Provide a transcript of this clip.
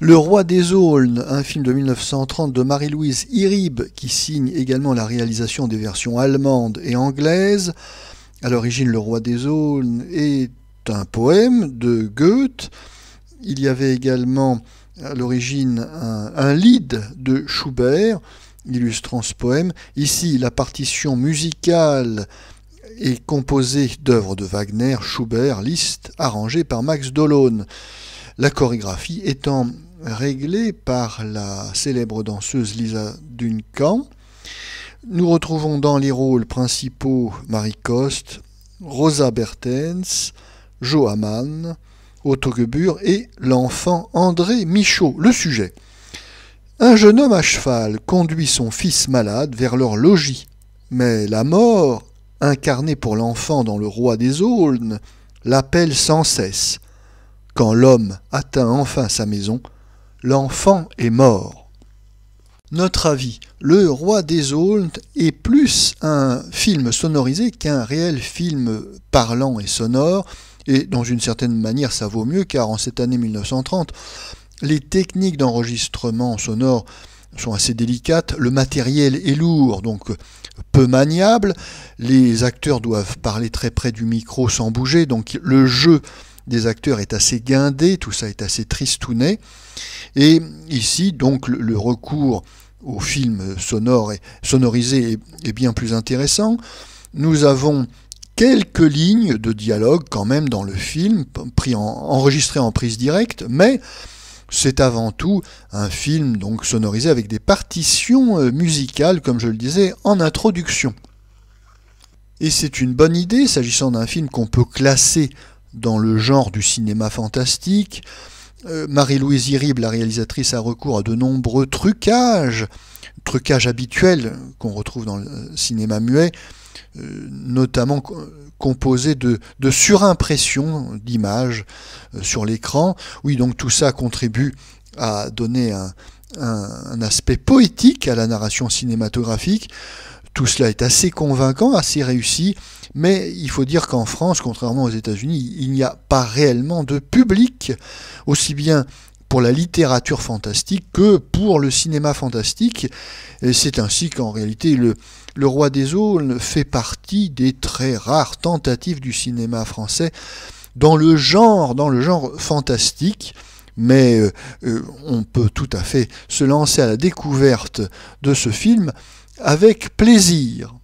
Le Roi des Aulnes, un film de 1930 de Marie-Louise Iribe, qui signe également la réalisation des versions allemandes et anglaises. À l'origine, Le Roi des Aulnes est un poème de Goethe. Il y avait également à l'origine un lied de Schubert, illustrant ce poème. Ici, la partition musicale est composée d'œuvres de Wagner, Schubert, Liszt, arrangées par Max Dolaune. La chorégraphie étant réglée par la célèbre danseuse Lisa Duncan. Nous retrouvons dans les rôles principaux Marie Coste, Rosa Bertens, Jo Hamann, Otto Gebühr et l'enfant André Michaud. Le sujet. Un jeune homme à cheval conduit son fils malade vers leur logis, mais la mort, incarnée pour l'enfant dans Le Roi des Aulnes, l'appelle sans cesse. Quand l'homme atteint enfin sa maison, l'enfant est mort. Notre avis, Le Roi des Aulnes est plus un film sonorisé qu'un réel film parlant et sonore, et dans une certaine manière ça vaut mieux car en cette année 1930, les techniques d'enregistrement sonore sont assez délicates, le matériel est lourd, donc peu maniable, les acteurs doivent parler très près du micro sans bouger, donc le jeu des acteurs est assez guindé, tout ça est assez tristounet, et ici donc le recours au film sonore et sonorisé est bien plus intéressant. Nous avons quelques lignes de dialogue quand même dans le film, enregistrées en prise directe, mais c'est avant tout un film donc sonorisé avec des partitions musicales, comme je le disais, en introduction. Et c'est une bonne idée, s'agissant d'un film qu'on peut classer dans le genre du cinéma fantastique. Marie-Louise Iribe, la réalisatrice, a recours à de nombreux trucages habituels qu'on retrouve dans le cinéma muet, notamment composés de surimpression d'images sur l'écran. Oui, donc tout ça contribue à donner un aspect poétique à la narration cinématographique. Tout cela est assez convaincant, assez réussi, mais il faut dire qu'en France, contrairement aux États-Unis, il n'y a pas réellement de public, aussi bien pour la littérature fantastique que pour le cinéma fantastique. Et c'est ainsi qu'en réalité, le Roi des Aulnes fait partie des très rares tentatives du cinéma français dans le genre fantastique. Mais on peut tout à fait se lancer à la découverte de ce film avec plaisir.